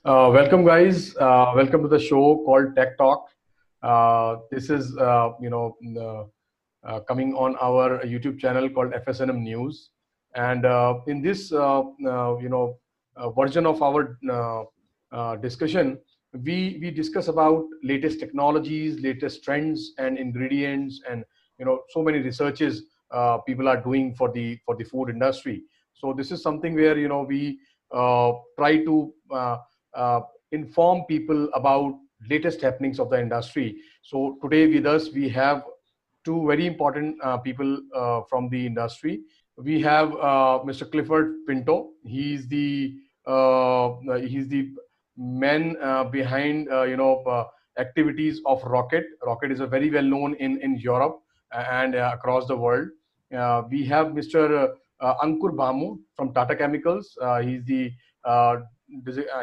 Welcome, guys. Welcome to the show called Tech Talk. This is, coming on our YouTube channel called FSNM News. And in this, version of our discussion, we discuss about latest technologies, latest trends and ingredients, and so many researches people are doing for the food industry. So this is something where we try to inform people about latest happenings of the industry. So today with us we have two very important people from the industry. We have Mr. Clifford Pinto. He's the man behind activities of Rocket. Rocket is a very well known in Europe and across the world. We have Mr. Ankur Bhamu from Tata Chemicals. He's the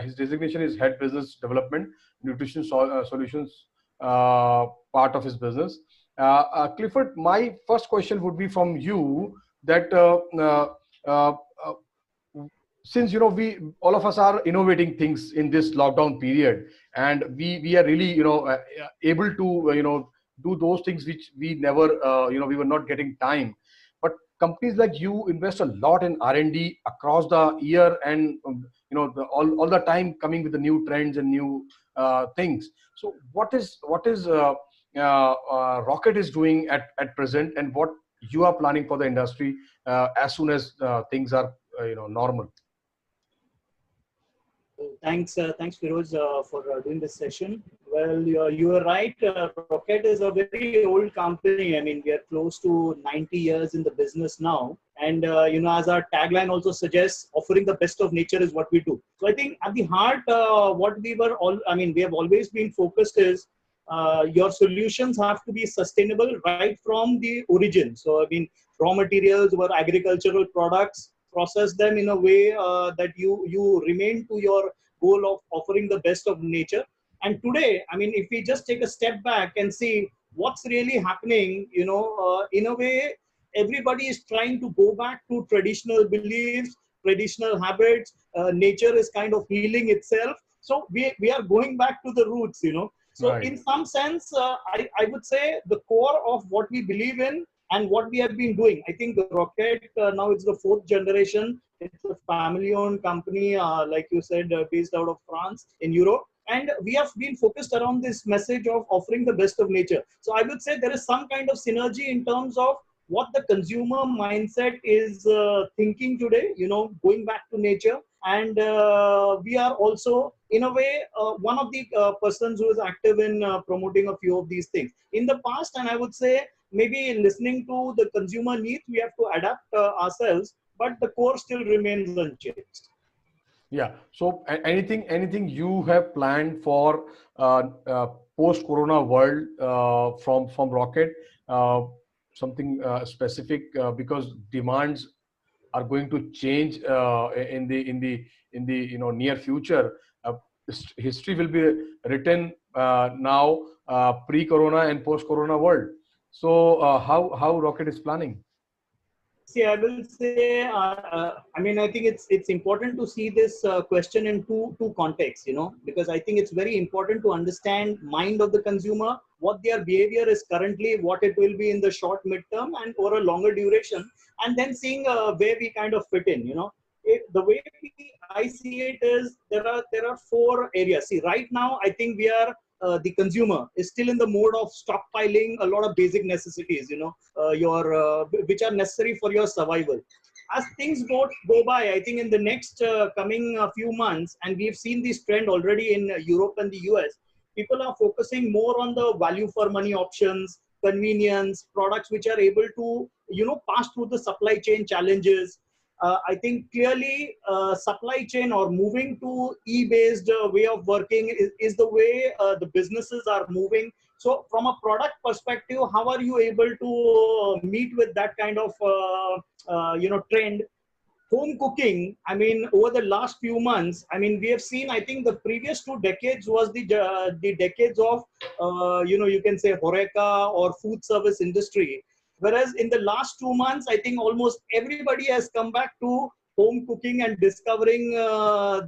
his designation is Head Business Development, Nutrition Solutions part of his business. Clifford, my first question would be from you that uh, uh, since we all of us are innovating things in this lockdown period, and we are really able to do those things which we never we were not getting time. But companies like you invest a lot in R&D across the year, and all the time coming with the new trends and new things. So what is Rocket is doing at present, and what you are planning for the industry as soon as things are normal? Thanks, Firoz, for doing this session. Well, you are right. Rocket is a very old company. I mean, we are close to 90 years in the business now. And, as our tagline also suggests, offering the best of nature is what we do. So I think at the heart, we have always been focused is your solutions have to be sustainable right from the origin. So, I mean, raw materials or agricultural products, process them in a way that you remain to your goal of offering the best of nature. And today, I mean, if we just take a step back and see what's really happening, in a way, everybody is trying to go back to traditional beliefs, traditional habits. Nature is kind of healing itself. So we are going back to the roots. So Right. in some sense, I would say the core of what we believe in and what we have been doing. I think Rocket now it's the fourth generation. It's a family-owned company, like you said, based out of France in Europe. And we have been focused around this message of offering the best of nature. So I would say there is some kind of synergy in terms of what the consumer mindset is thinking today, going back to nature. And we are also, in a way, one of the persons who is active in promoting a few of these things. In the past, and I would say, maybe listening to the consumer needs, we have to adapt ourselves, but the core still remains unchanged. Yeah. So anything you have planned for post-corona world from Rocket? Uh, Something specific because demands are going to change in the near future. Uh, History will be written now, pre-corona and post-corona world. So how Rocket is planning? See, I will say, I mean, I think it's important to see this question in two contexts, because I think it's very important to understand mind of the consumer, what their behavior is currently, what it will be in the short, midterm, and over a longer duration, and then seeing where we kind of fit in. The way I see it is there are four areas. See, right now, I think we are the consumer is still in the mode of stockpiling a lot of basic necessities, your which are necessary for your survival. As things go by, I think in the next coming few months, and we've seen this trend already in Europe and the US, people are focusing more on the value for money options, convenience, products which are able to, pass through the supply chain challenges. I think clearly supply chain or moving to e-based way of working is the way the businesses are moving. So from a product perspective, how are you able to meet with that kind of trend? Home cooking, I mean, over the last few months, I mean, we have seen, I think the previous 2 decades was the decades of, you can say Horeca or food service industry. Whereas in the last 2 months, I think almost everybody has come back to home cooking and discovering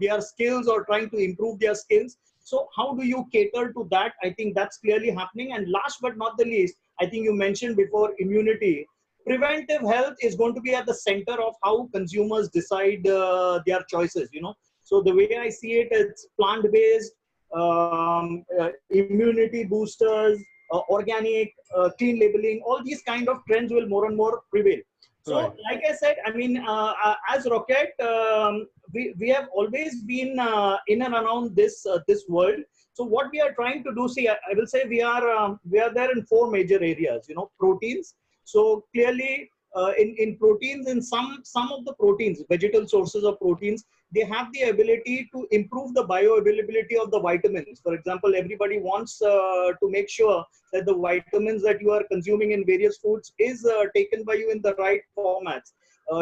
their skills or trying to improve their skills. So how do you cater to that? I think that's clearly happening. And last but not the least, I think you mentioned before immunity. Preventive health is going to be at the center of how consumers decide their choices. So the way I see it, it's plant-based, immunity boosters, organic, clean labeling. All these kind of trends will more and more prevail. So, Right. like I said, I mean, as Rocket, we have always been in and around this world. So, what we are trying to do, see, I will say we are there in four major areas. Proteins. So clearly, in proteins, in some of the proteins, vegetal sources of proteins, they have the ability to improve the bioavailability of the vitamins. For example, everybody wants to make sure that the vitamins that you are consuming in various foods is taken by you in the right formats.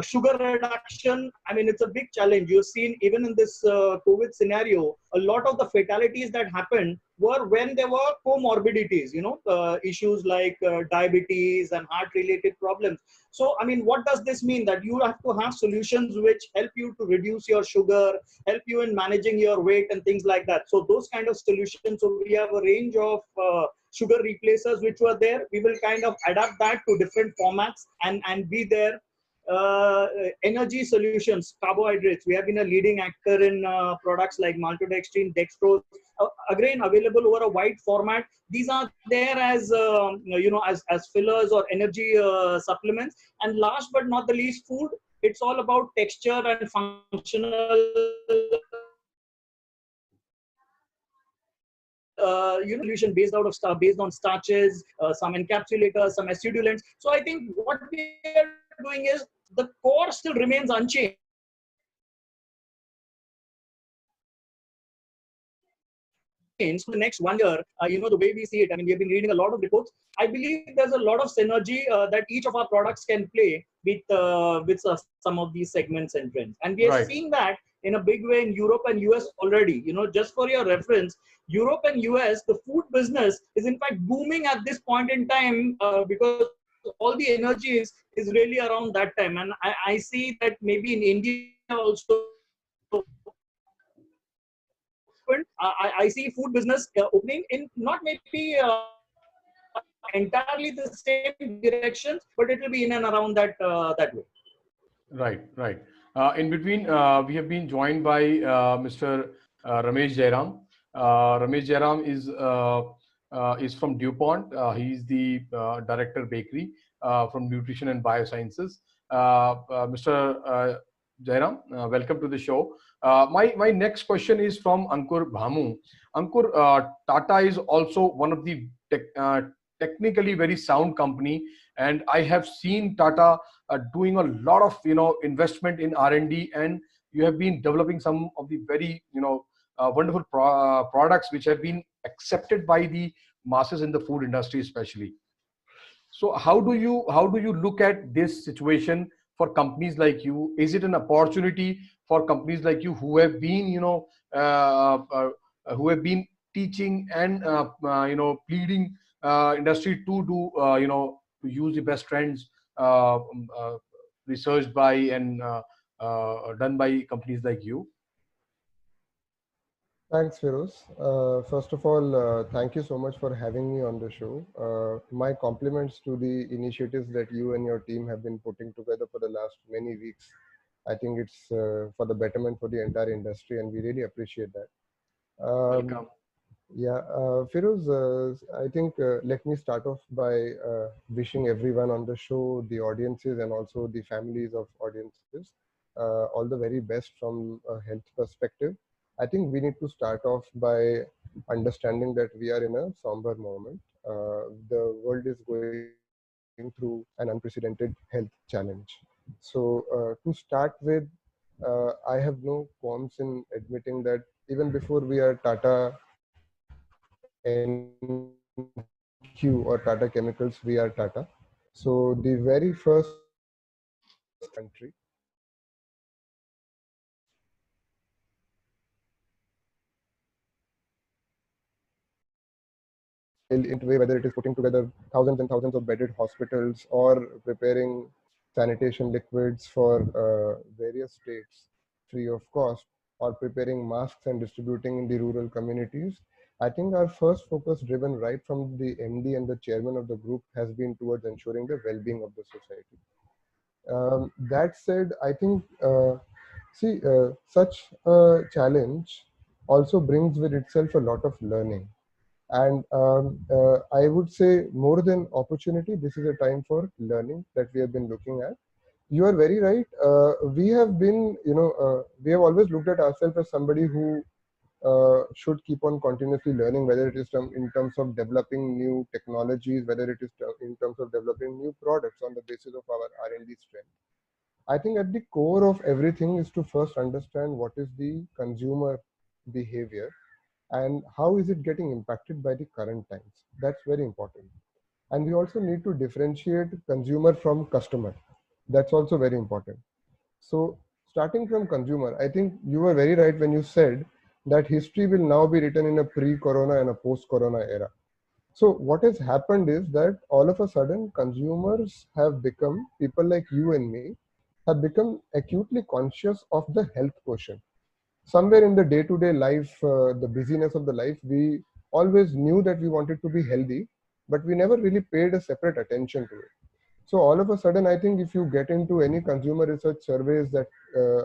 Sugar reduction, I mean, it's a big challenge. You've seen even in this COVID scenario, a lot of the fatalities that happened were when there were comorbidities, issues like diabetes and heart-related problems. So, I mean, what does this mean? That you have to have solutions which help you to reduce your sugar, help you in managing your weight and things like that. So those kind of solutions, so we have a range of sugar replacers which were there. We will kind of adapt that to different formats and be there. Energy solutions, carbohydrates. We have been a leading actor in products like maltodextrin, dextrose, again available over a wide format. These are there as as fillers or energy supplements. And last but not the least, food. It's all about texture and functional solution based out of based on starches, some encapsulators, some acidulants. So I think what we are doing is the core still remains unchanged. For the next 1 year, the way we see it, I mean, we have been reading a lot of reports. I believe there's a lot of synergy that each of our products can play with some of these segments and trends. And we are Right. seeing that in a big way in Europe and US already. Just for your reference, Europe and US, the food business is in fact booming at this point in time because all the energy is really around that time. And I see that maybe in India also, I see food business opening in not maybe entirely the same directions, but it will be in and around that way. Right, right. In between, we have been joined by Mr. Ramesh Jairam. Ramesh Jairam is from DuPont. He's the director bakery from Nutrition and Biosciences. Mr. Jairam, welcome to the show. My next question is from Ankur Bhamu. Ankur, Tata is also one of the technically very sound company, and I have seen Tata doing a lot of investment in R&D, and you have been developing some of the very wonderful products which have been accepted by the masses in the food industry especially. So how do you look at this situation for companies like you? Is it an opportunity for companies like you who have been who have been teaching and pleading industry to do to use the best trends researched by and done by companies like you? Thanks, Feroz. First of all, thank you so much for having me on the show. My compliments to the initiatives that you and your team have been putting together for the last many weeks. I think it's for the betterment for the entire industry, and we really appreciate that. Welcome. Yeah, Feroz, I think let me start off by wishing everyone on the show, the audiences, and also the families of audiences, all the very best from a health perspective. I think we need to start off by understanding that we are in a somber moment. The world is going through an unprecedented health challenge. So, to start with, I have no qualms in admitting that even before we are Tata NQ or Tata Chemicals, we are Tata. So, the very first country into way, whether it is putting together thousands and thousands of bedded hospitals or preparing sanitation liquids for various states free of cost, or preparing masks and distributing in the rural communities. I think our first focus, driven right from the MD and the chairman of the group, has been towards ensuring the well-being of the society. That said, I think, such a challenge also brings with itself a lot of learning. And I would say, more than opportunity, this is a time for learning that we have been looking at. You are very right. We have been, we have always looked at ourselves as somebody who should keep on continuously learning, whether it is in terms of developing new technologies, whether it is in terms of developing new products on the basis of our R&D strength. I think at the core of everything is to first understand what is the consumer behavior and how is it getting impacted by the current times. That's very important. And we also need to differentiate consumer from customer. That's also very important. So starting from consumer, I think you were very right when you said that history will now be written in a pre-corona and a post-corona era. So what has happened is that all of a sudden consumers have become, people like you and me, have become acutely conscious of the health quotient. Somewhere in the day-to-day life, the busyness of the life, we always knew that we wanted to be healthy, but we never really paid a separate attention to it. So all of a sudden, I think if you get into any consumer research surveys that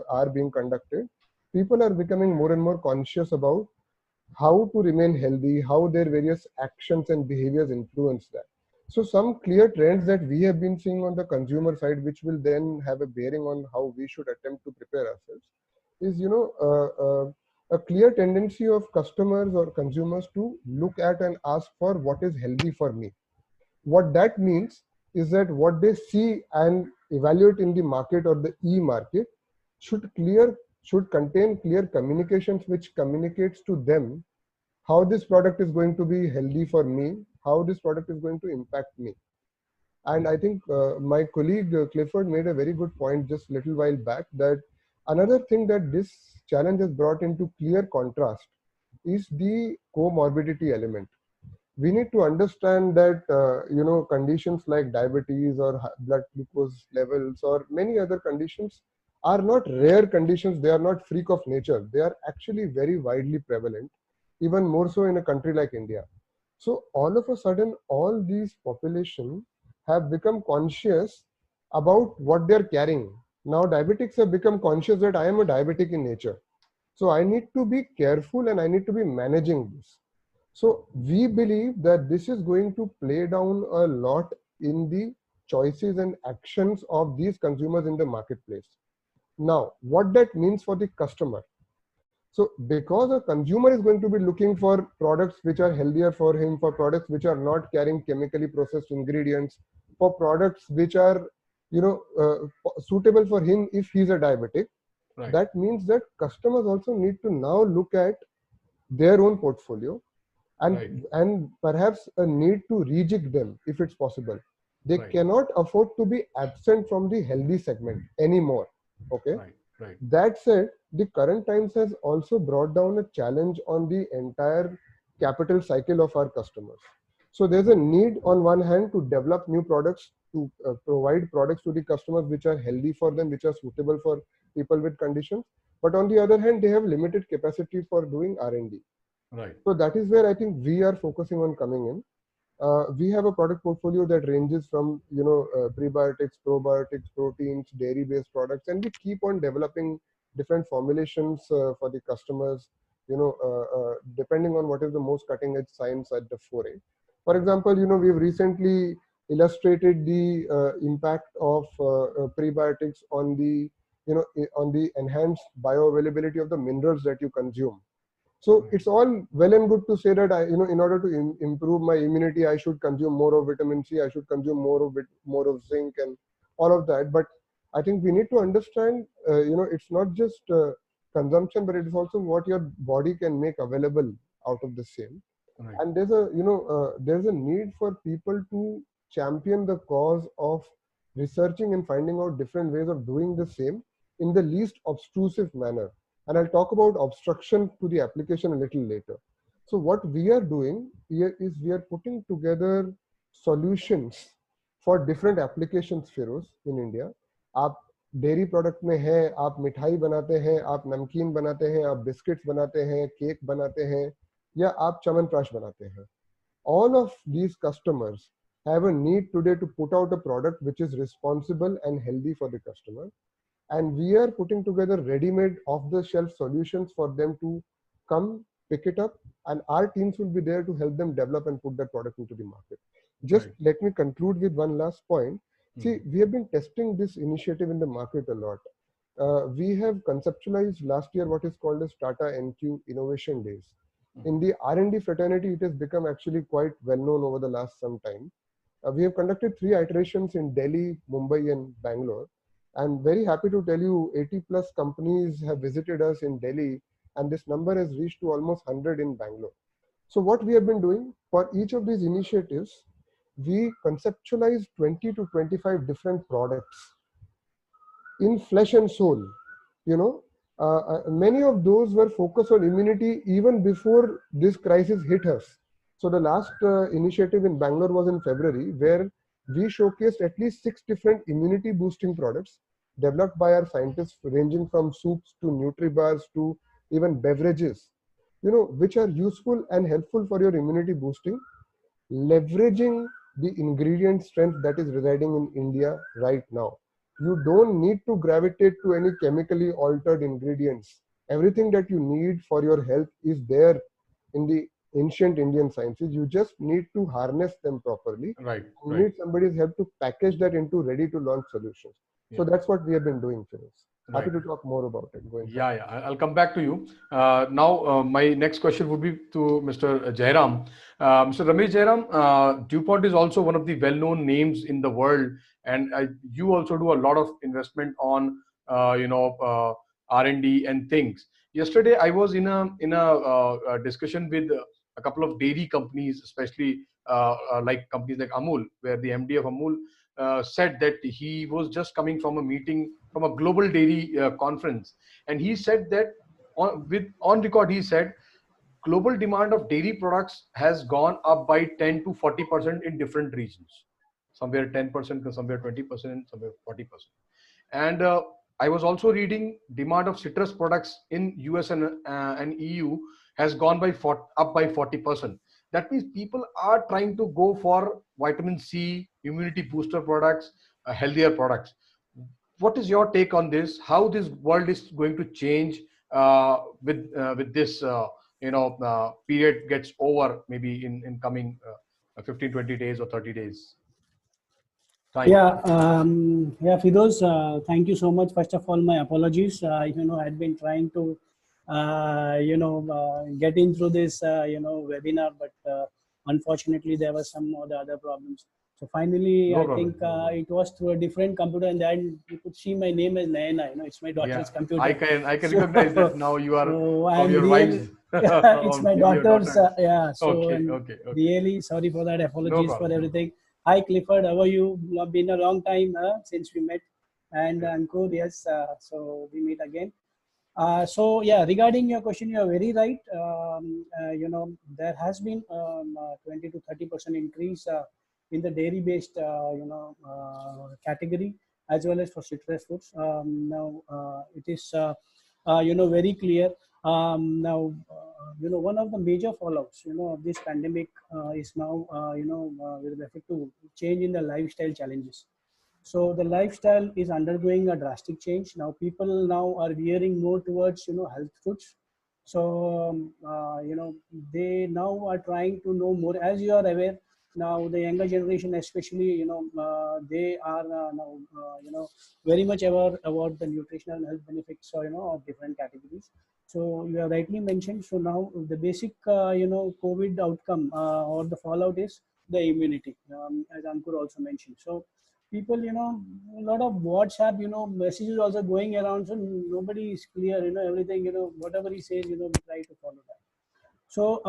are being conducted, people are becoming more and more conscious about how to remain healthy, how their various actions and behaviors influence that. So some clear trends that we have been seeing on the consumer side, which will then have a bearing on how we should attempt to prepare ourselves, is a clear tendency of customers or consumers to look at and ask for what is healthy for me. What that means is that what they see and evaluate in the market or the e-market should contain clear communications which communicates to them how this product is going to be healthy for me, how this product is going to impact me. And I think my colleague Clifford made a very good point just a little while back, that another thing that this challenge has brought into clear contrast is the comorbidity element. We need to understand that conditions like diabetes or blood glucose levels or many other conditions are not rare conditions. They are not freak of nature. They are actually very widely prevalent, even more so in a country like India. So all of a sudden, all these population have become conscious about what they're carrying. Now diabetics have become conscious that I am a diabetic in nature, so I need to be careful and I need to be managing this. So we believe that this is going to play down a lot in the choices and actions of these consumers in the marketplace. Now, what that means for the customer. So because a consumer is going to be looking for products which are healthier for him, for products which are not carrying chemically processed ingredients, for products which are suitable for him if he's a diabetic, right. That means that customers also need to now look at their own portfolio and right. And perhaps a need to rejig them if it's possible. They right. cannot afford to be absent from the healthy segment anymore. Okay. Right. Right. That said, the current times has also brought down a challenge on the entire capital cycle of our customers. So there's a need on one hand to develop new products, to provide products to the customers which are healthy for them, which are suitable for people with conditions. But on the other hand, they have limited capacity for doing R&D. Right. So that is where I think we are focusing on coming in. We have a product portfolio that ranges from prebiotics, probiotics, proteins, dairy-based products, and we keep on developing different formulations for the customers, depending on what is the most cutting-edge science at the foray. For example, we've recently illustrated the impact of prebiotics on the on the enhanced bioavailability of the minerals that you consume. So it's all well and good to say that in order to improve my immunity, I should consume more of vitamin C, I should consume more of zinc and all of that. But I think we need to understand, it's not just consumption, but it is also what your body can make available out of the same. Right. And there's a need for people to champion the cause of researching and finding out different ways of doing the same in the least obtrusive manner. And I'll talk about obstruction to the application a little later. So what we are doing here is we are putting together solutions for different applications, Feroz, in India. आप dairy product में हैं, आप मिठाई बनाते हैं, आप नमकीन बनाते हैं, आप बिस्किट्स बनाते हैं, केक बनाते हैं, या आप च्यवनप्राश बनाते हैं. All of these customers have a need today to put out a product which is responsible and healthy for the customer. And we are putting together ready-made off-the-shelf solutions for them to come pick it up, and our teams will be there to help them develop and put that product into the market. Just Right. let me conclude with one last point. See, we have been testing this initiative in the market a lot. We have conceptualized last year what is called as Tata NQ Innovation Days. In the R&D fraternity, it has become actually quite well known over the last some time. We have conducted 3 iterations in Delhi, Mumbai, and Bangalore. I'm very happy to tell you 80 plus companies have visited us in Delhi, and this number has reached to almost 100 in Bangalore. So what we have been doing for each of these initiatives, we conceptualize 20 to 25 different products in flesh and soul. You know, many of those were focused on immunity even before this crisis hit us. So the last initiative in Bangalore was in February, where we showcased at least 6 different immunity boosting products developed by our scientists, ranging from soups to NutriBars to even beverages, you know, which are useful and helpful for your immunity boosting, leveraging the ingredient strength that is residing in India right now. You don't need to gravitate to any chemically altered ingredients. Everything that you need for your health is there in the ancient Indian sciences. You just need to harness them properly. Right. You Right. need somebody's help to package that into ready to launch solutions. So Yeah. that's what we have been doing, Feroz. Happy Right. to talk more about it going Yeah, yeah. I'll come back to you. Now, my next question would be to Mr. Jairam. Mr. Ramesh Jairam, DuPont is also one of the well-known names in the world, and you also do a lot of investment on, R&D and things. Yesterday, I was in a discussion with a couple of dairy companies, especially like companies like Amul, where the MD of Amul said that he was just coming from a meeting from a global dairy conference, and he said that on record he said global demand of dairy products has gone up by 10 to 40% in different regions, somewhere 10%, somewhere 20%, somewhere 40%. And I was also reading demand of citrus products in US and EU has gone up by 40%. That means people are trying to go for vitamin C, immunity booster products, healthier products. What is your take on this? How this world is going to change with this period gets over, maybe in coming 15, 20 days or 30 days time? Yeah, Firoz, thank you so much. First of all, my apologies. I'd been trying to, get in through this, webinar, but unfortunately, there were some of the other problems. So finally, No I problem. think it was through a different computer, and then you could see my name as Nayana. It's my daughter's computer. I can recognize that now. You are So from your wife's. it's my your daughter's. So Okay. really sorry for that. No Apologies for problem. everything. Hi Clifford, how are you? Been a long time since we met. And Ankur, yes, so we meet again. So yeah, regarding your question, you are very right. There has been 20 to 30% increase in the dairy-based, category, as well as for citrus fruits. Now it is, very clear. One of the major fallouts, of this pandemic is now, with respect to change in the lifestyle challenges. So the lifestyle is undergoing a drastic change. Now people now are veering more towards, health foods. So, they now are trying to know more. As you are aware, now the younger generation, especially, they are now, very much aware about the nutritional and health benefits, of different categories. So you have rightly mentioned. So now the basic, COVID outcome or the fallout is the immunity, as Ankur also mentioned. So people, a lot of WhatsApp, messages also going around. So nobody is clear, everything, whatever he says, we try to follow that. So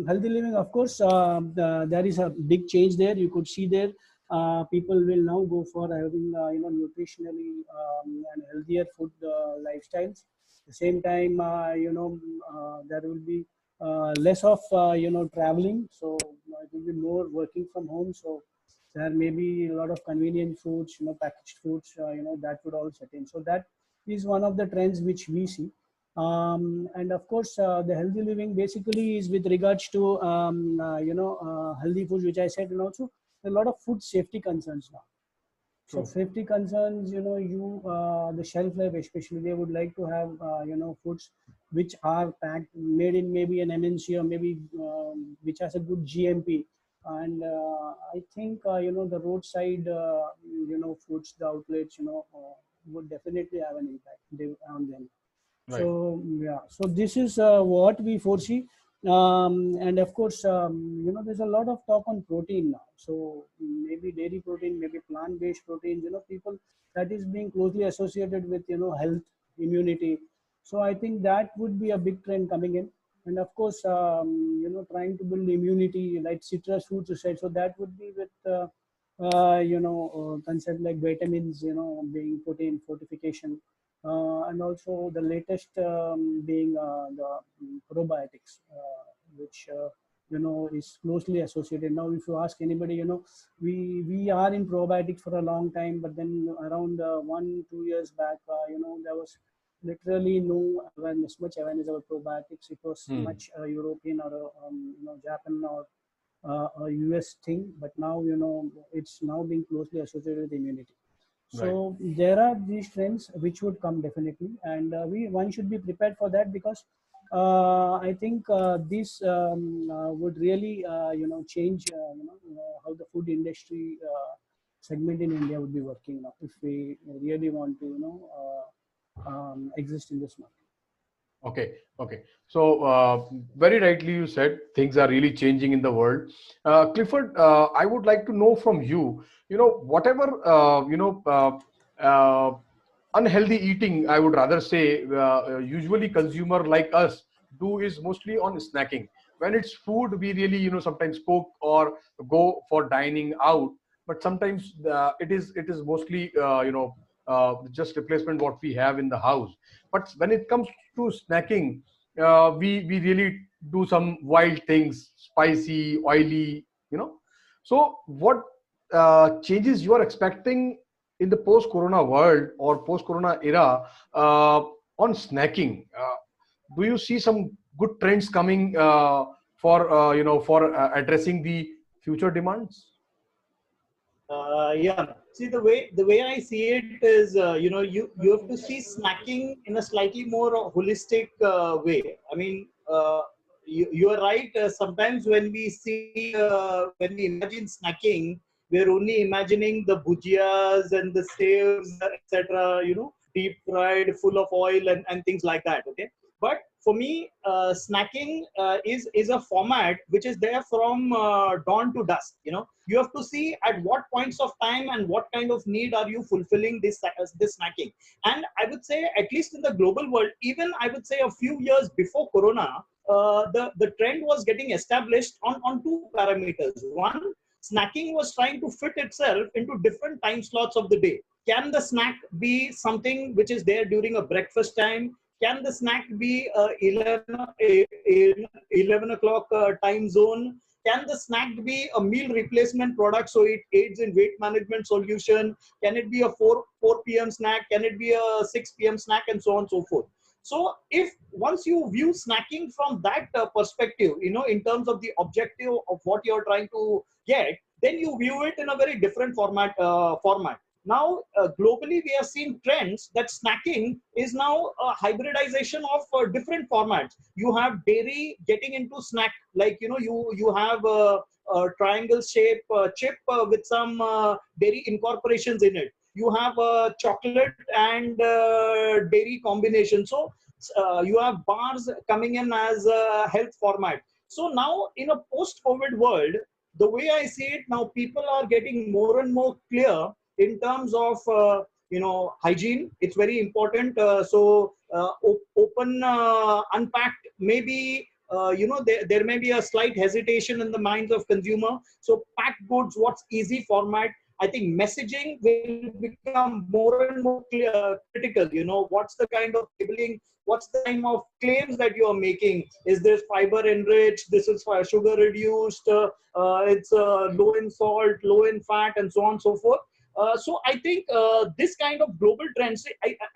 healthy living, of course, there is a big change there. You could see there, people will now go for having, nutritionally and healthier food lifestyles. At the same time, there will be less of, traveling. So it will be more working from home. So There may be a lot of convenient foods, packaged foods, that would all set in. So that is one of the trends which we see. And of course, the healthy living basically is with regards to, healthy foods, which I said, and also a lot of food safety concerns now. So True. safety concerns, the shelf life especially, they would like to have, foods which are packed, made in maybe an MNC, or maybe which has a good GMP. And I think, the roadside, foods, the outlets, would definitely have an impact on them. Right. So yeah, so this is what we foresee. And of course, there's a lot of talk on protein now. So maybe dairy protein, maybe plant-based proteins, people, that is being closely associated with, health, immunity. So I think that would be a big trend coming in. And of course, trying to build immunity, like citrus fruits, you said. So that would be with, concept like vitamins, being put in fortification. And also the latest being the probiotics, which is closely associated. Now, if you ask anybody, we are in probiotics for a long time, but then around 1-2 years back, there was literally no awareness, much awareness about probiotics. It was much European or Japan or a US thing, but now it's now being closely associated with immunity. So there are these trends which would come definitely, and one should be prepared for that, because I think this would really change how the food industry segment in India would be working now, if we really want to exist in this market. Okay, okay. So very rightly you said things are really changing in the world. Clifford, I would like to know from you, whatever, unhealthy eating, I would rather say, usually consumer like us do is mostly on snacking. When it's food, we really, sometimes cook or go for dining out, but sometimes it is mostly, just replacement what we have in the house. But when it comes to snacking, we really do some wild things, spicy, oily, So what changes you are expecting in the post-corona world or post-corona era on snacking? Do you see some good trends coming for addressing the future demands? Yeah. See, the way I see it is, you have to see snacking in a slightly more holistic way. I mean, you are right. Sometimes when we see, when we imagine snacking, we're only imagining the bhujiyas and the saves, etc. Deep fried, full of oil and things like that. Okay. But for me, snacking is a format which is there from dawn to dusk. You have to see at what points of time and what kind of need are you fulfilling this snacking. And I would say, at least in the global world, even I would say a few years before Corona, the trend was getting established on two parameters. One, snacking was trying to fit itself into different time slots of the day. Can the snack be something which is there during a breakfast time? Can the snack be 11 o'clock time zone? Can the snack be a meal replacement product, so it aids in weight management solution? Can it be a 4 p.m. snack? Can it be a 6 p.m. snack, and so on and so forth? So if once you view snacking from that perspective, in terms of the objective of what you're trying to get, then you view it in a very different format. Now, globally, we have seen trends that snacking is now a hybridization of different formats. You have dairy getting into snack, like, you have a triangle shape chip with some dairy incorporations in it. You have a chocolate and dairy combination. So you have bars coming in as a health format. So now, in a post-COVID world, the way I see it now, people are getting more and more clear in terms of hygiene. It's very important. So open, unpacked, maybe there may be a slight hesitation in the minds of consumer. So packed goods, what's easy format? I think messaging will become more and more critical. You know, what's the kind of labeling, what's the kind of claims that you are making? Is this fiber enriched? This is sugar reduced? It's low in salt, low in fat, and so on and so forth. So I think this kind of global trends,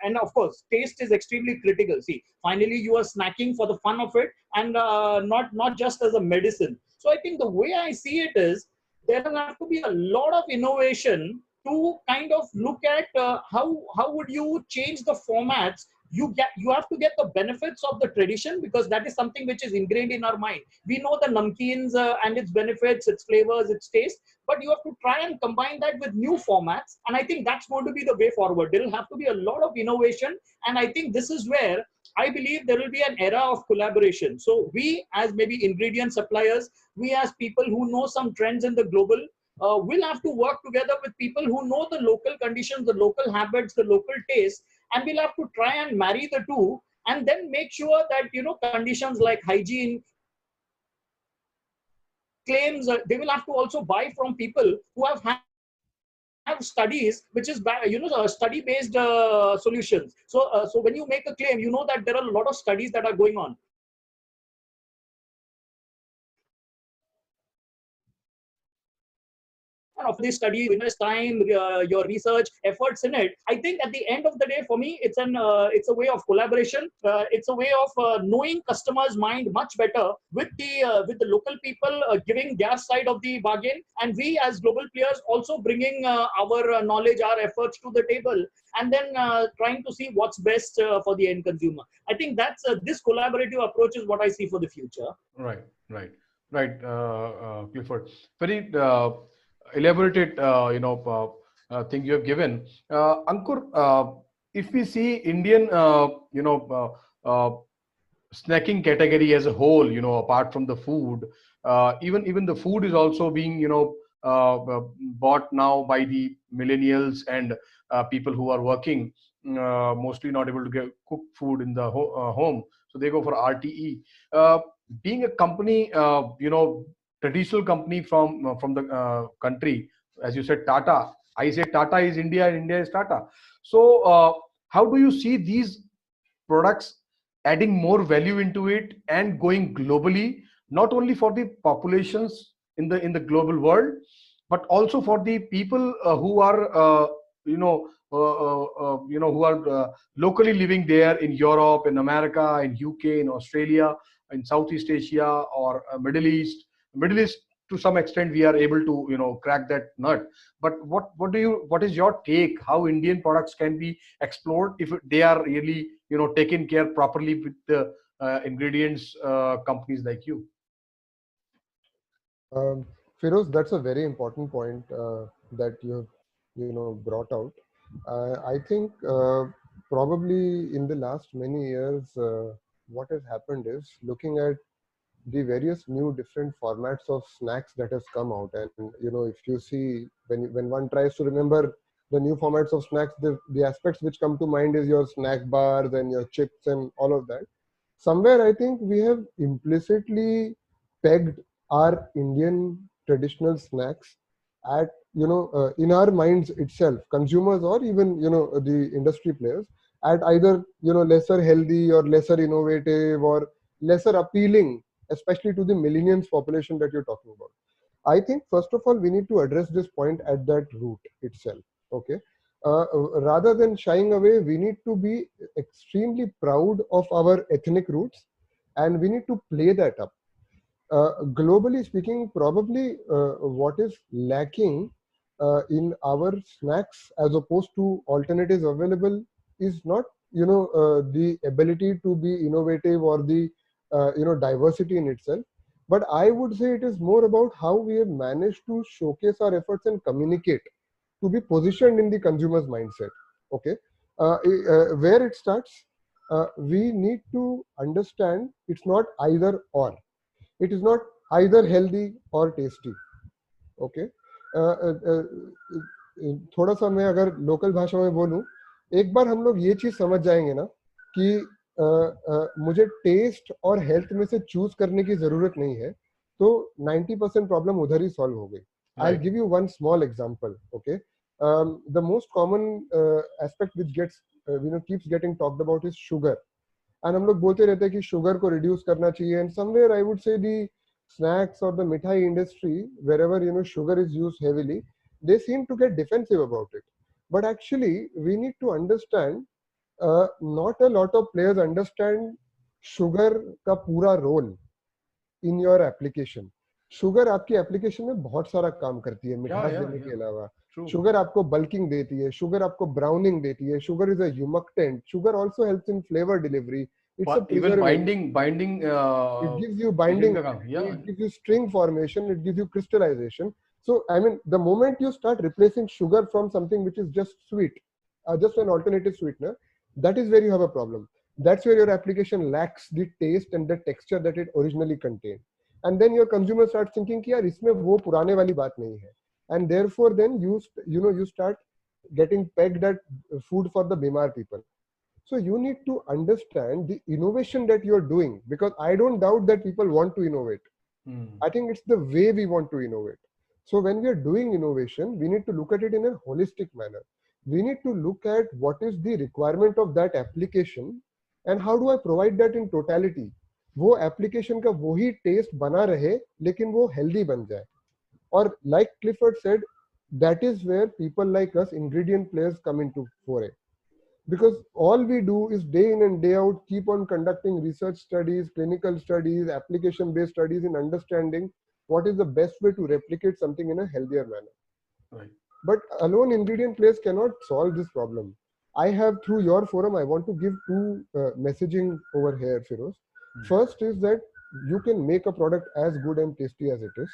and of course, taste is extremely critical. See, finally, you are snacking for the fun of it, and not just as a medicine. So I think the way I see it is there will have to be a lot of innovation to kind of look at how would you change the formats. You have to get the benefits of the tradition, because that is something which is ingrained in our mind. We know the namkeens and its benefits, its flavors, its taste, but you have to try and combine that with new formats, and I think that's going to be the way forward. There will have to be a lot of innovation, and I think this is where I believe there will be an era of collaboration. So we, as maybe ingredient suppliers, we as people who know some trends in the global, will have to work together with people who know the local conditions, the local habits, the local taste, and we'll have to try and marry the two, and then make sure that, you know, conditions like hygiene claims, they will have to also buy from people who have studies, which is, you know, study based solutions. So when you make a claim, you know that there are a lot of studies that are going on. And of this study, invest time, your research efforts in it. I think at the end of the day, for me, it's a way of collaboration. It's a way of knowing customers' mind much better with the local people giving their side of the bargain, and we as global players also bringing our knowledge, our efforts to the table, and then trying to see what's best for the end consumer. I think that's this collaborative approach is what I see for the future. Right, Clifford. Very elaborated, thing you have given. Ankur, if we see Indian, snacking category as a whole, apart from the food, even the food is also being, bought now by the millennials and people who are working, mostly not able to get cook food in the home, so they go for RTE. Being a company, traditional company from the country, as you said, Tata. I say Tata is India and India is Tata. So how do you see these products adding more value into it and going globally, not only for the populations in the global world, but also for the people who are who are locally living there in Europe, in America, in UK, in Australia, in Southeast Asia, or Middle East. To some extent, we are able to crack that nut. But what is your take? How Indian products can be explored if they are really taken care properly with the ingredients companies like you? Firoz, that's a very important point that you have brought out. I think probably in the last many years, what has happened is, looking at the various new different formats of snacks that has come out, and if you see, when one tries to remember the new formats of snacks, the aspects which come to mind is your snack bars and your chips and all of that. Somewhere I think we have implicitly pegged our Indian traditional snacks at in our minds itself, consumers or even the industry players, at either lesser healthy or lesser innovative or lesser appealing, especially to the millennials population that you're talking about. I think first of all we need to address this point at that root itself. Okay, rather than shying away, we need to be extremely proud of our ethnic roots, and we need to play that up. Globally speaking, probably what is lacking in our snacks as opposed to alternatives available is not the ability to be innovative or the diversity in itself, but I would say it is more about how we have managed to showcase our efforts and communicate to be positioned in the consumer's mindset. Okay, where it starts, we need to understand it's not either or. It is not either healthy or tasty. Okay, थोड़ा सा मैं अगर local भाषा में बोलूं, एक बार हम लोग ये चीज समझ जाएंगे ना कि मुझे टेस्ट और हेल्थ में से चूज करने की जरूरत नहीं है, तो 90% प्रॉब्लम उधर ही सॉल्व हो गई. I'll give you one small example. Okay, the most common aspect which gets keeps getting talked about is sugar. And हम लोग बोलते रहते हैं कि sugar को reduce करना चाहिए. And somewhere I would say the snacks or the mithai industry, wherever sugar is used heavily, they seem to get defensive about it. But actually, we need to understand. Not a lot of players understand sugar का पूरा role in your application. Sugar आपकी application में बहुत सारा काम करती है मिठास देने के अलावा. शुगर आपको बल्किंग देती है, शुगर आपको ब्राउनिंग देती है, sugar is a humectant, sugar also helps in flavour delivery, it's a even binding it gives you binding, it gives you string formation, it gives you crystallization. So I mean, the moment you start replacing sugar from something which is just sweet, just an alternative sweetener, that is where you have a problem. That's where your application lacks the taste and the texture that it originally contained. And then your consumer starts thinking कि यार इसमें वो पुराने वाली बात नहीं है. And therefore then you start getting pegged at food for the bimar people. So you need to understand the innovation that you're doing, because I don't doubt that people want to innovate. I think it's the way we want to innovate. So when we are doing innovation, we need to look at it in a holistic manner. We need to look at what is the requirement of that application and how do I provide that in totality. वो application का वही test बना रहे लेकिन वो healthy बन जाए. और like Clifford said, that is where people like us, ingredient players, come into foray. Because all we do is day in and day out keep on conducting research studies, clinical studies, application-based studies in understanding what is the best way to replicate something in a healthier manner. Right. But alone ingredient players cannot solve this problem. I have, through your forum, I want to give two messaging over here, Firoz. First is that you can make a product as good and tasty as it is,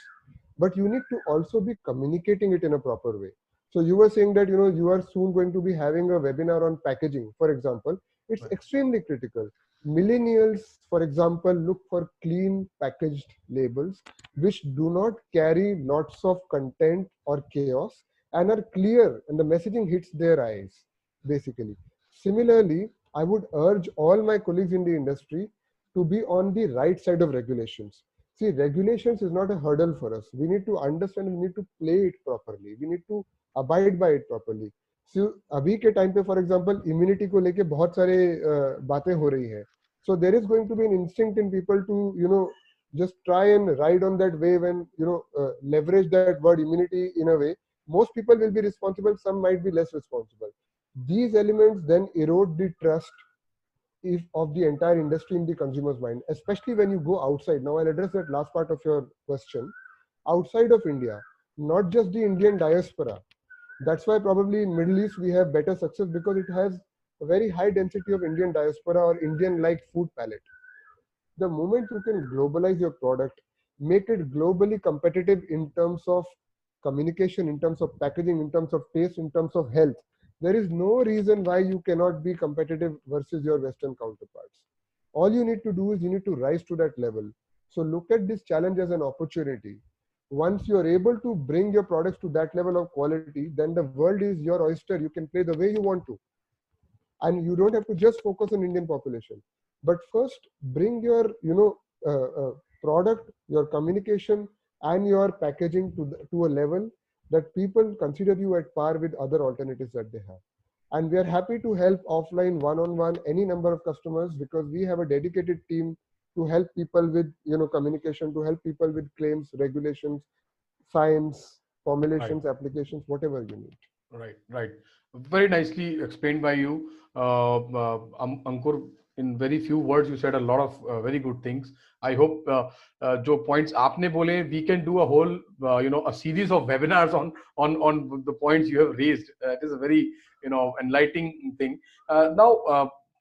but you need to also be communicating it in a proper way. So you were saying that you are soon going to be having a webinar on packaging, for example. It's extremely critical. Millennials, for example, look for clean packaged labels which do not carry lots of content or chaos and are clear, and the messaging hits their eyes, basically. Similarly, I would urge all my colleagues in the industry to be on the right side of regulations. See, regulations is not a hurdle for us. We need to understand, we need to play it properly. We need to abide by it properly. So, अभी के time पे, for example, immunity को लेके बहुत सारे बातें हो रही है. So there is going to be an instinct in people to, just try and ride on that wave and, leverage that word immunity in a way. Most people will be responsible, some might be less responsible. These elements then erode the trust of the entire industry in the consumer's mind, especially when you go outside. Now I'll address that last part of your question. Outside of India, not just the Indian diaspora. That's why probably in Middle East we have better success, because it has a very high density of Indian diaspora or Indian-like food palette. The moment you can globalize your product, make it globally competitive in terms of communication, in terms of packaging, in terms of taste, in terms of health, there is no reason why you cannot be competitive versus your Western counterparts. All you need to do is you need to rise to that level. So look at this challenge as an opportunity. Once you are able to bring your products to that level of quality, then the world is your oyster. You can play the way you want to. And you don't have to just focus on Indian population. But first, bring your product, your communication, and your packaging to a level that people consider you at par with other alternatives that they have. And we are happy to help offline, one-on-one, any number of customers, because we have a dedicated team to help people with communication, to help people with claims, regulations, science, formulations, applications, whatever you need. Right. Very nicely explained by you, Ankur. In very few words, you said a lot of very good things. I hope जो points आपने बोले, we can do a whole a series of webinars on the points you have raised. It is a very enlightening thing. Now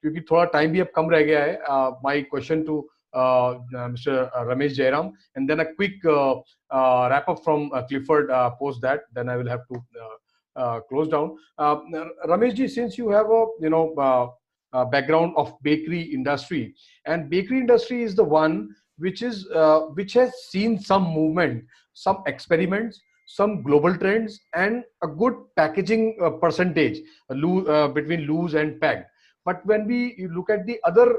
क्योंकि थोड़ा time भी अब कम रह गया है, my question to Mr. Ramesh Jairam, and then a quick wrap up from Clifford post that. Then I will have to close down. Ramesh ji, since you have a background of bakery industry, and bakery industry is the one which has seen some movement, some experiments, some global trends, and a good packaging percentage between loose and packed. But when we look at the other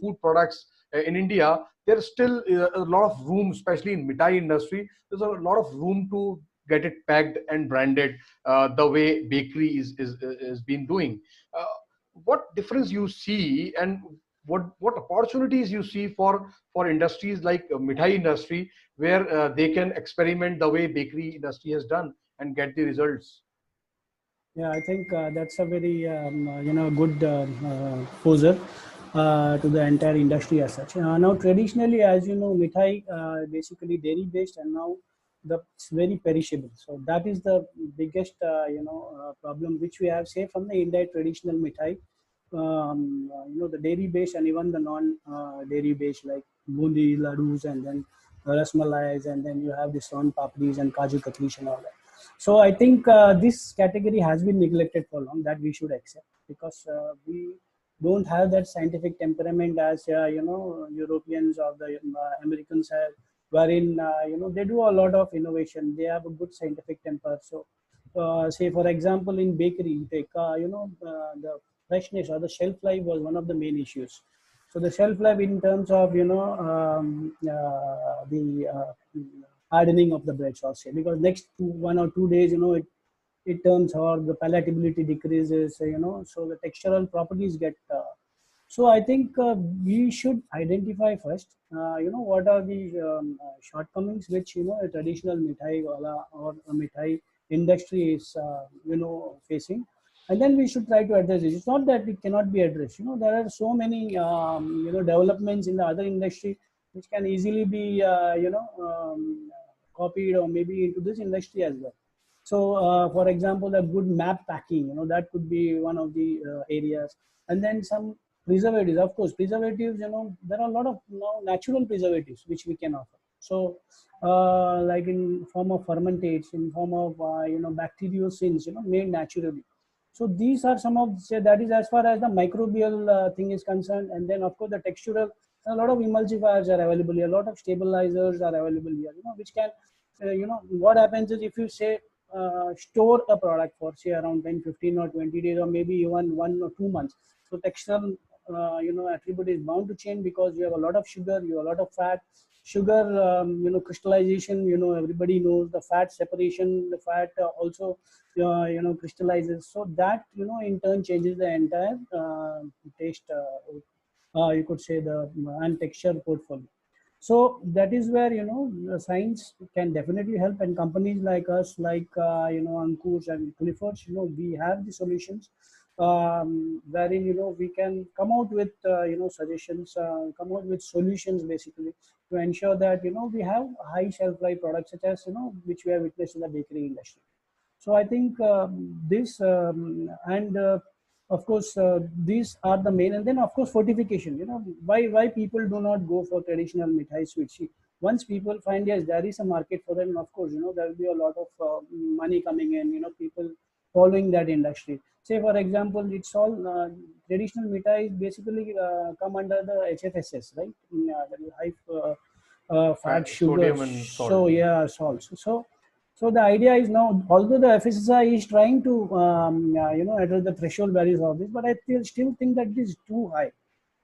food products in India, there's still a lot of room, especially in mithai industry. There's a lot of room to get it packed and branded the way bakery is been doing. What difference you see, and what opportunities you see for industries like mithai industry, where they can experiment the way bakery industry has done and get the results? Yeah, I think that's a very good poser to the entire industry as such. Now, traditionally, as you know, mithai basically dairy based, and now it's very perishable. So that is the biggest problem which we have, say, from the India traditional mithai. The dairy based and even the non dairy based like bundi, ladus, and then rasmalais, and then you have the son papris and kaju katlish and all that. So I think this category has been neglected for long, that we should accept, because we don't have that scientific temperament as Europeans or the Americans have, wherein they do a lot of innovation. They have a good scientific temper. So say for example in bakery, you take the freshness or the shelf life was one of the main issues. So the shelf life in terms of the hardening of the bread sauce, because next 1 or 2 days, it turns, or the palatability decreases, so the textural properties get. So I think we should identify first, what are the shortcomings which a traditional mithai wala or a mithai industry is facing, and then we should try to address it. It's not that it cannot be addressed. There are so many developments in the other industry which can easily be copied or maybe into this industry as well. So, for example, a good map packing, that could be one of the areas. And then some preservatives, of course, preservatives, there are a lot of natural preservatives which we can offer. So, like in form of fermentates, in form of, bacteriocins, made naturally. So these are some of, say, that is as far as the microbial thing is concerned. And then, of course, the textural, a lot of emulsifiers are available here, a lot of stabilizers are available here, which can, what happens is if you say, store a product for say around 10, 15 or 20 days, or maybe even 1 or 2 months. So textural, attribute is bound to change, because you have a lot of sugar, you have a lot of fat. Sugar, crystallization, everybody knows the fat separation, the fat also, crystallizes. So that, in turn changes the entire taste, you could say the and texture portfolio. So that is where the science can definitely help, and companies like us, like Ankush and Clifford's, we have the solutions, wherein we can come out with suggestions, come out with solutions basically to ensure that we have high shelf life products, such as which we have witnessed in the bakery industry. So I think this and of course these are the main, and then of course fortification. Why people do not go for traditional mithai sweets. See, once people find yes there is a market for them, of course there will be a lot of money coming in. People following that industry. Say for example, it's all traditional mithai basically come under the HFSS, right? That is high fat, sugar. Sodium and salt. So yeah, salt. So the idea is now, although the FSSAI is trying to address the threshold values of this, but I still think that it is too high,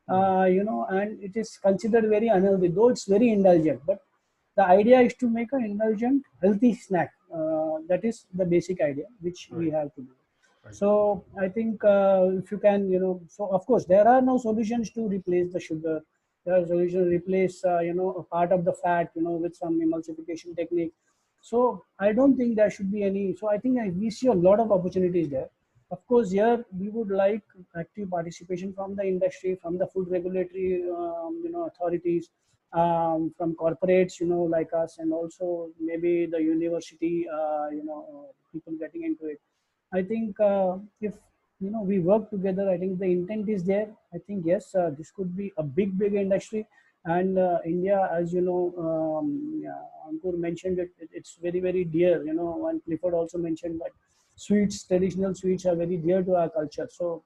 and it is considered very unhealthy, though it's very indulgent. But the idea is to make an indulgent, healthy snack. That is the basic idea which we have to do. Right. So I think if you can, so of course there are no solutions to replace the sugar. There are solutions to replace, a part of the fat, with some emulsification technique. So I don't think there should be any. So I think we see a lot of opportunities there. Of course, here we would like active participation from the industry, from the food regulatory, authorities, from corporates, like us, and also maybe the university, people getting into it. I think if we work together, I think the intent is there. I think yes, this could be a big industry. And India, as you know, yeah, Ankur mentioned it. It's very dear. And Clifford also mentioned that sweets, traditional sweets, are very dear to our culture. So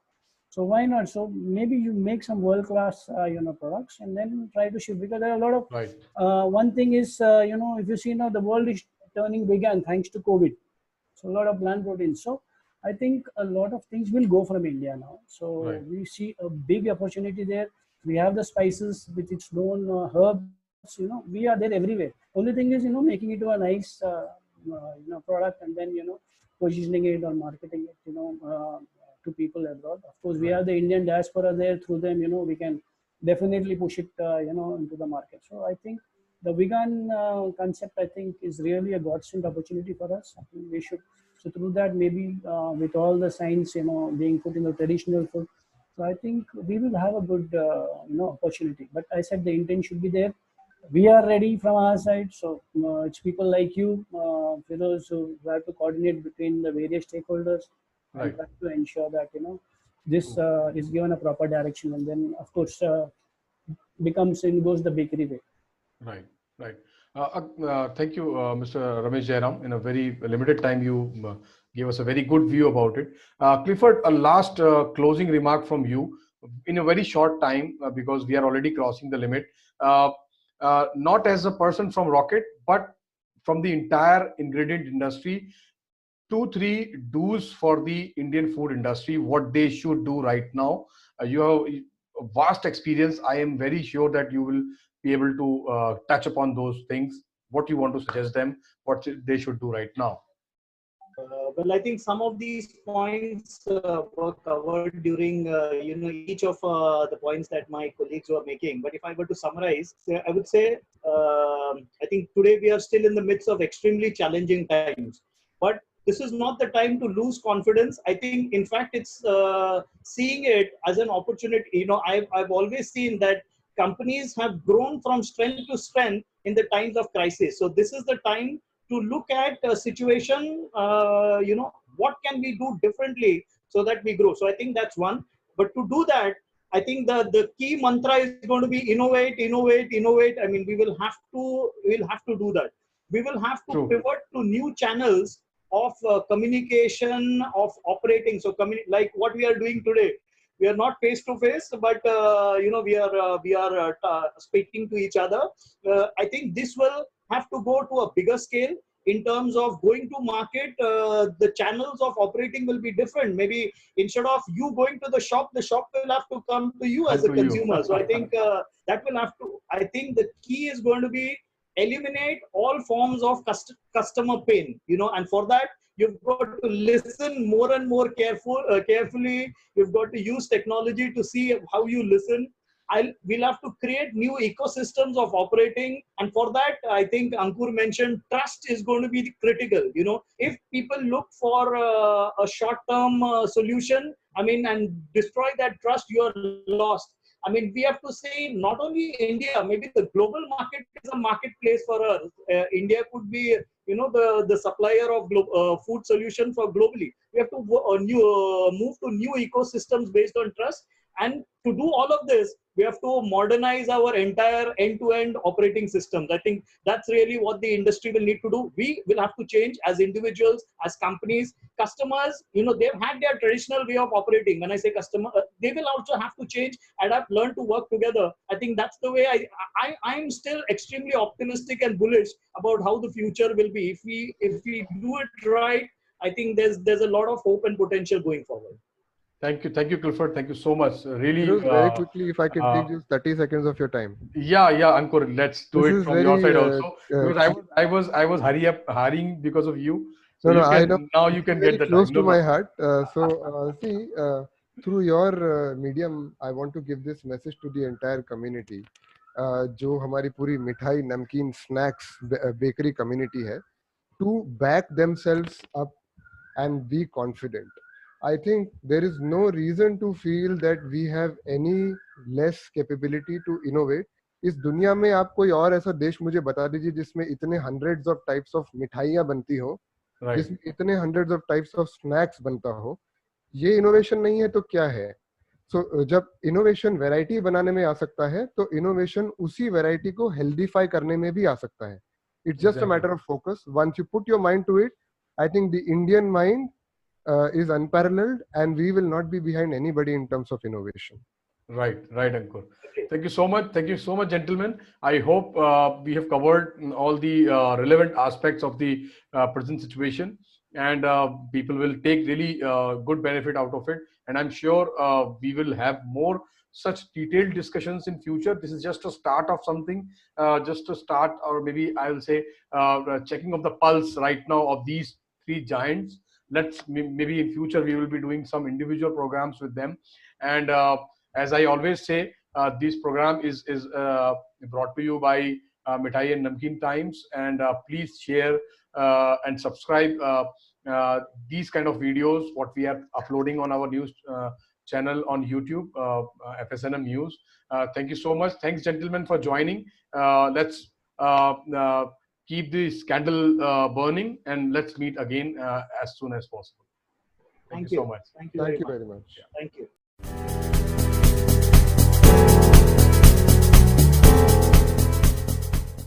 why not? So maybe you make some world class, products, and then try to ship, because there are a lot of. Right. One thing is, if you see now, the world is turning vegan thanks to COVID. So a lot of plant proteins. So I think a lot of things will go from India now. So Right. we see a big opportunity there. We have the spices with its own herbs. We are there everywhere. Only thing is, making it to a nice, product, and then positioning it or marketing it to people abroad. Of course, we have the Indian diaspora there. Through them, we can definitely push it into the market. So I think the vegan concept, I think, is really a godsend opportunity for us. I think we should, so through that, maybe with all the science being put in the traditional food, so I think we will have a good opportunity. But I said the intent should be there. We are ready from our side. So it's people like you, Firoz, who have to coordinate between the various stakeholders and Right. try to ensure that this is given a proper direction, and then of course goes the bakery way. Right, right. Thank you, Mr. Ramesh Jairam. In a very limited time, you gave us a very good view about it. Clifford, a last closing remark from you in a very short time, because we are already crossing the limit. Not as a person from Rocket, but from the entire ingredient industry. 2-3 do's for the Indian food industry, what they should do right now. You have a vast experience. I am very sure that you will be able to touch upon those things. What you want to suggest them, what they should do right now. Well, I think some of these points were covered during each of the points that my colleagues were making. But if I were to summarize, I would say I think today we are still in the midst of extremely challenging times. But this is not the time to lose confidence. I think, in fact, it's seeing it as an opportunity. I've always seen that companies have grown from strength to strength in the times of crisis. So this is the time to look at a situation, what can we do differently so that we grow. So I think that's one. But to do that, I think the key mantra is going to be innovate, innovate, innovate. I mean, we'll have to do that. We will have to True. pivot to new channels of communication, of operating. So like what we are doing today, we are not face to face, but we are speaking to each other. I think this will have to go to a bigger scale. In terms of going to market, the channels of operating will be different. Maybe instead of you going to the shop will have to come to you as a consumer. So I think that will have to. I think the key is going to be eliminate all forms of customer pain. And for that, you've got to listen more and more carefully. You've got to use technology to see how you listen. We'll have to create new ecosystems of operating. And for that, I think Ankur mentioned trust is going to be critical. If people look for a short-term solution, and destroy that trust, you are lost. We have to say not only India, maybe the global market is a marketplace for us. India could be, the supplier of food solution for globally. We have to move to new ecosystems based on trust. And to do all of this, we have to modernize our entire end-to-end operating systems. I think that's really what the industry will need to do. We will have to change as individuals, as companies. Customers, they've had their traditional way of operating. When I say customer, they will also have to change, adapt, learn to work together. I think that's the way I'm still extremely optimistic and bullish about how the future will be. If we do it right, I think there's a lot of hope and potential going forward. Thank you, Clifford. Thank you so much. Really, very quickly, if I can take just 30 seconds of your time. Yeah, Ankur, let's do it from your side also. Because I was hurrying because of you. So I know. Now you can get the close time. to my heart. See, through your medium, I want to give this message to the entire community. जो हमारी पूरी मिठाई, नमकीन, snacks, bakery community है, to back themselves up and be confident. I think there is no reason to feel that we have any less capability to innovate. इस दुनिया में आप कोई और ऐसा देश मुझे बता दीजिए जिसमें इतने hundreds of types of मिठाइयाँ बनती हो, जिसमें इतने hundreds of types of snacks बनता हो. ये innovation नहीं है तो क्या है? So जब innovation variety बनाने में आ सकता है, तो innovation उसी variety को healthify करने में भी आ सकता है. It's just a matter of focus. Once you put your mind to it, I think the Indian mind is unparalleled, and we will not be behind anybody in terms of innovation. Right, Ankur. Thank you so much, gentlemen. I hope we have covered all the relevant aspects of the present situation. and people will take really good benefit out of it. And I'm sure we will have more such detailed discussions in future. This is just a start of something, just a start, or maybe I will say checking of the pulse right now of these three giants. Maybe in future we will be doing some individual programs with them. And as I always say, this program is brought to you by Mithai and Namkeen Times, and please share and subscribe these kind of videos what we are uploading on our news channel on YouTube, FSNM News. Thank you so much. Thanks, gentlemen, for joining. Let's keep this candle burning, and let's meet again as soon as possible. Thank you so much. Thank you Thank very you much. very much. Thank you.